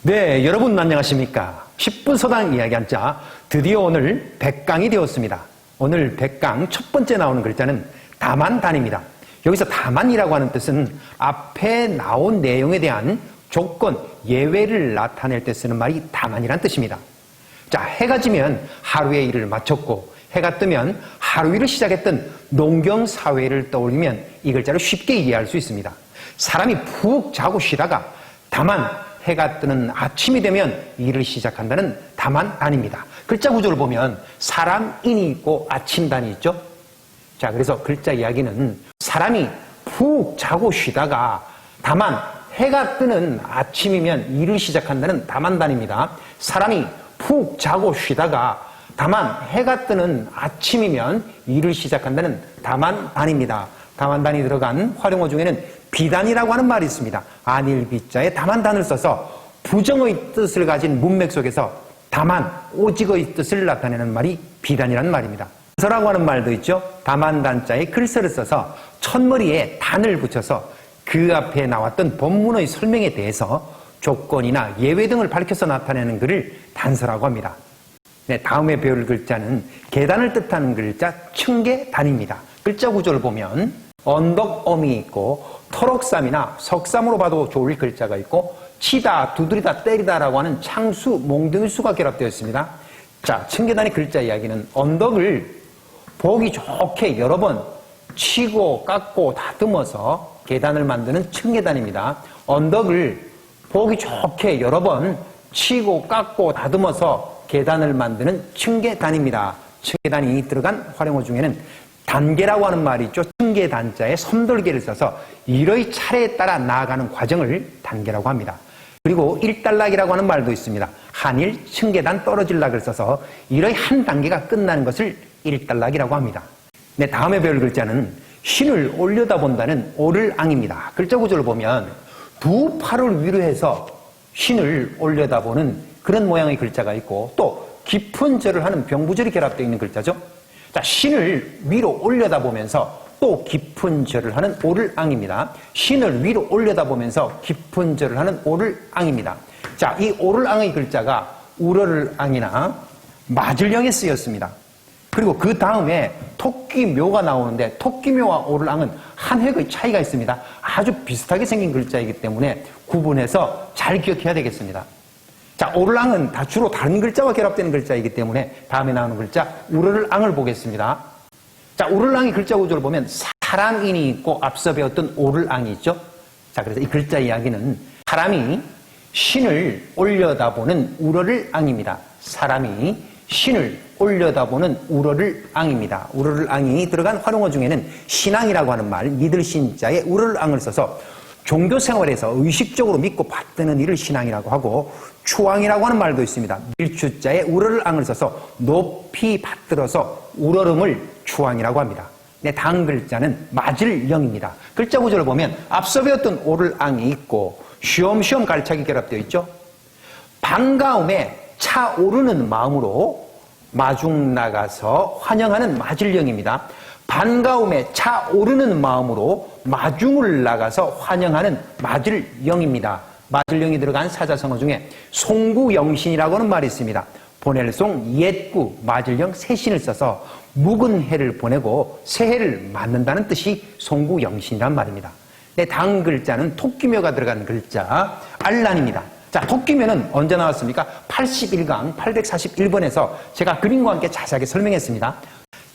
네, 여러분 안녕하십니까? 10분 서당 이야기 한자 드디어 오늘 100강이 되었습니다. 오늘 100강 첫 번째 나오는 글자는 다만단입니다. 여기서 다만이라고 하는 뜻은 앞에 나온 내용에 대한 조건, 예외를 나타낼 때 쓰는 말이 다만이란 뜻입니다. 자, 해가 지면 하루의 일을 마쳤고 해가 뜨면 하루 일을 시작했던 농경사회를 떠올리면 이 글자를 쉽게 이해할 수 있습니다. 사람이 푹 자고 쉬다가 다만 해가 뜨는 아침이 되면 일을 시작한다는 다만단입니다. 글자 구조를 보면 사람인이 있고 아침단이 있죠. 자, 그래서 글자 이야기는 사람이 푹 자고 쉬다가 다만 해가 뜨는 아침이면 일을 시작한다는 다만단입니다. 사람이 푹 자고 쉬다가 다만 해가 뜨는 아침이면 일을 시작한다는 다만단입니다. 다만단이 들어간 활용어 중에는 비단이라고 하는 말이 있습니다. 안일비자에 다만단을 써서 부정의 뜻을 가진 문맥 속에서 다만, 오직의 뜻을 나타내는 말이 비단이라는 말입니다. 서라고 하는 말도 있죠. 다만단자에 글서를 써서 첫머리에 단을 붙여서 그 앞에 나왔던 본문의 설명에 대해서 조건이나 예외 등을 밝혀서 나타내는 글을 단서라고 합니다. 네, 다음에 배울 글자는 계단을 뜻하는 글자 층계단입니다. 글자 구조를 보면 언덕엄이 있고 토록삼이나 석삼으로 봐도 좋을 글자가 있고 치다, 두드리다, 때리다라고 하는 창수, 몽둥이 수가 결합되어 있습니다. 자, 층계단의 글자 이야기는 언덕을 보기 좋게 여러 번 치고 깎고 다듬어서 계단을 만드는 층계단입니다. 언덕을 보기 좋게 여러 번 치고 깎고 다듬어서 계단을 만드는 층계단입니다. 층계단이 들어간 활용어 중에는 단계라고 하는 말이 있죠. 층계단자에 섬돌개를 써서 일의 차례에 따라 나아가는 과정을 단계라고 합니다. 그리고 일단락이라고 하는 말도 있습니다. 한일 층계단 떨어질락을 써서 일의 한 단계가 끝나는 것을 일단락이라고 합니다. 네, 다음에 배울 글자는 신을 올려다본다는 오를앙입니다. 글자 구조를 보면 두 팔을 위로 해서 신을 올려다보는 그런 모양의 글자가 있고 또 깊은 절을 하는 병부절이 결합되어 있는 글자죠. 자, 신을 위로 올려다보면서 또 깊은 절을 하는 오를앙입니다. 신을 위로 올려다보면서 깊은 절을 하는 오를앙입니다. 자, 이 오를앙의 글자가 우러를앙이나 맞을령에 쓰였습니다. 그리고 그 다음에 토끼묘가 나오는데 토끼묘와 오를앙은 한 획의 차이가 있습니다. 아주 비슷하게 생긴 글자이기 때문에 구분해서 잘 기억해야 되겠습니다. 자, 오를앙은 다 주로 다른 글자와 결합되는 글자이기 때문에 다음에 나오는 글자 우러를앙을 보겠습니다. 자, 우러를앙의 글자 구조를 보면 사람인이 있고 앞서 배웠던 오를앙이 있죠. 자, 그래서 이 글자 이야기는 사람이 신을 올려다보는 우러를앙입니다. 사람이 신을 올려다보는 우러를앙입니다. 우러를앙이 들어간 활용어 중에는 신앙이라고 하는 말, 믿을 신자에 우러를앙을 써서 종교 생활에서 의식적으로 믿고 받드는 일을 신앙이라고 하고 추앙이라고 하는 말도 있습니다. 밀추자에 우러를앙을 써서 높이 받들어서 우러름을 추앙이라고 합니다. 네, 다음 글자는 맞을령입니다. 글자 구조를 보면 앞서 배웠던 오를앙이 있고 쉬엄쉬엄 갈차기 결합되어 있죠. 반가움에 차오르는 마음으로 마중 나가서 환영하는 맞을령입니다. 반가움에 차오르는 마음으로 마중을 나가서 환영하는 맞을령입니다. 맞을령이 들어간 사자성어 중에 송구영신이라고 하는 말이 있습니다. 보낼 송, 옛구, 맞을령, 새신을 써서 묵은 해를 보내고 새해를 맞는다는 뜻이 송구영신이란 말입니다. 네, 다음 글자는 토끼묘가 들어간 글자 알란입니다. 자, 토끼묘는 언제 나왔습니까? 81강 841번에서 제가 그림과 함께 자세하게 설명했습니다.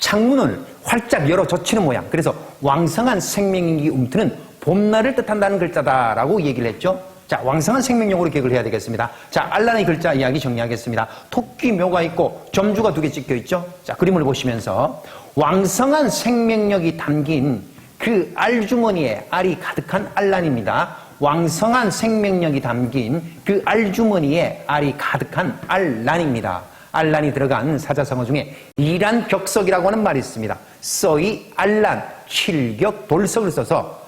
창문을 활짝 열어 젖히는 모양, 그래서 왕성한 생명력이 움트는 봄날을 뜻한다는 글자다라고 얘기를 했죠. 자, 왕성한 생명력으로 기억을 해야 되겠습니다. 자, 알란의 글자 이야기 정리하겠습니다. 토끼묘가 있고 점주가 두 개 찍혀 있죠. 자, 그림을 보시면서 왕성한 생명력이 담긴 그 알주머니에 알이 가득한 알란입니다. 왕성한 생명력이 담긴 그 알주머니에 알이 가득한 알란입니다. 알란이 들어간 사자성어 중에 이란격석이라고 하는 말이 있습니다. 써이 알란, 칠격, 돌석을 써서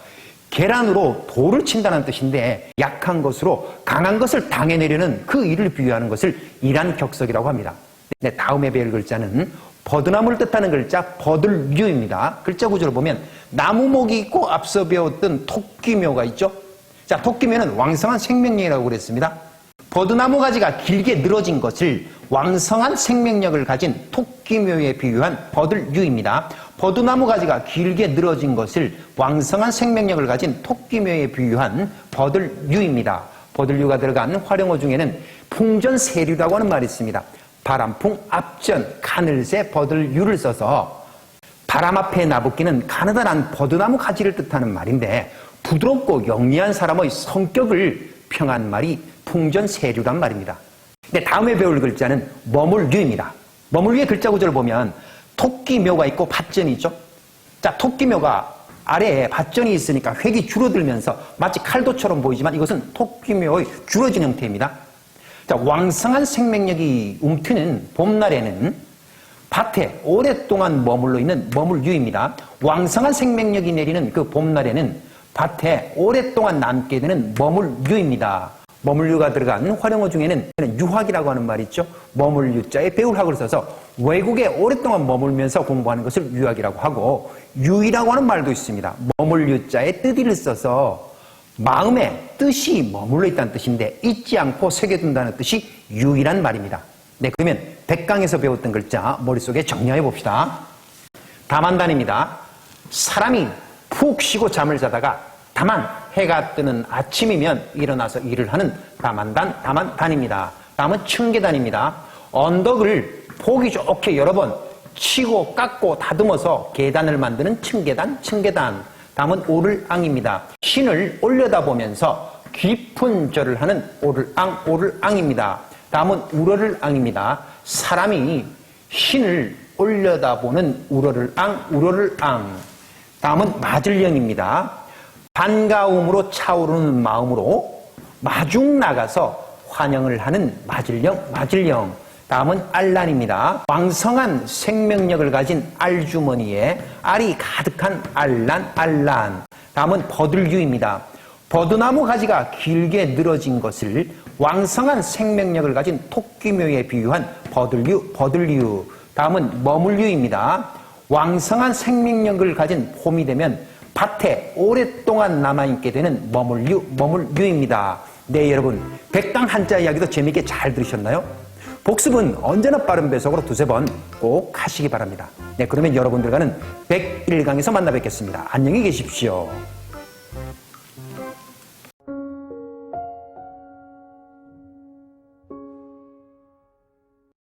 계란으로 돌을 친다는 뜻인데 약한 것으로 강한 것을 당해내려는 그 일을 비유하는 것을 이란격석이라고 합니다. 네, 다음에 배울 글자는 버드나무를 뜻하는 글자 버들류입니다. 글자 구조를 보면 나무목이 있고 앞서 배웠던 토끼묘가 있죠. 자, 토끼묘는 왕성한 생명력이라고 그랬습니다. 버드나무 가지가 길게 늘어진 것을 왕성한 생명력을 가진 토끼묘에 비유한 버들류입니다. 버드나무 가지가 길게 늘어진 것을 왕성한 생명력을 가진 토끼묘에 비유한 버들류입니다. 버들류가 들어간 활용어 중에는 풍전세류라고 하는 말이 있습니다. 바람풍, 앞전, 가늘새, 버들류를 써서 바람 앞에 나부끼는 가느다란 버드나무 가지를 뜻하는 말인데 부드럽고 영리한 사람의 성격을 평한 말이 풍전세류란 말입니다. 근데 다음에 배울 글자는 머물류입니다. 머물류의 글자 구조를 보면 토끼묘가 있고 밭전이 있죠. 자, 토끼묘가 아래에 밭전이 있으니까 획이 줄어들면서 마치 칼도처럼 보이지만 이것은 토끼묘의 줄어진 형태입니다. 자, 왕성한 생명력이 움트는 봄날에는 밭에 오랫동안 머물러 있는 머물류입니다. 왕성한 생명력이 내리는 그 봄날에는 밭에 오랫동안 남게 되는 머물류입니다. 머물류가 들어간 활용어 중에는 유학이라고 하는 말이 있죠. 머물유자에 배울학을 써서 외국에 오랫동안 머물면서 공부하는 것을 유학이라고 하고, 유이라고 하는 말도 있습니다. 머물유자에 뜻이를 써서 마음에 뜻이 머물러 있다는 뜻인데 잊지 않고 새겨둔다는 뜻이 유이란 말입니다. 네, 그러면 백강에서 배웠던 글자 머릿속에 정리해 봅시다. 다만단입니다. 사람이 푹 쉬고 잠을 자다가 다만 해가 뜨는 아침이면 일어나서 일을 하는 다만단입니다. 다음은 층계단입니다. 언덕을 보기 좋게 여러 번 치고 깎고 다듬어서 계단을 만드는 층계단. 다음은 오를앙입니다. 신을 올려다보면서 깊은 절을 하는 오를앙입니다. 다음은 우러를앙입니다. 사람이 신을 올려다보는 우러를앙. 다음은 맞을령입니다. 반가움으로 차오르는 마음으로 마중 나가서 환영을 하는 맞을령. 다음은 알란입니다. 왕성한 생명력을 가진 알주머니에 알이 가득한 알란. 다음은 버들류입니다. 버드나무 가지가 길게 늘어진 것을 왕성한 생명력을 가진 토끼묘에 비유한 버들류. 다음은 머물류입니다. 왕성한 생명력을 가진 봄이 되면 밭에 오랫동안 남아있게 되는 머물류입니다. 네, 여러분, 백강 한자 이야기도 재미있게 잘 들으셨나요? 복습은 언제나 빠른 배속으로 두세 번 꼭 하시기 바랍니다. 네, 그러면 여러분들과는 101강에서 만나 뵙겠습니다. 안녕히 계십시오.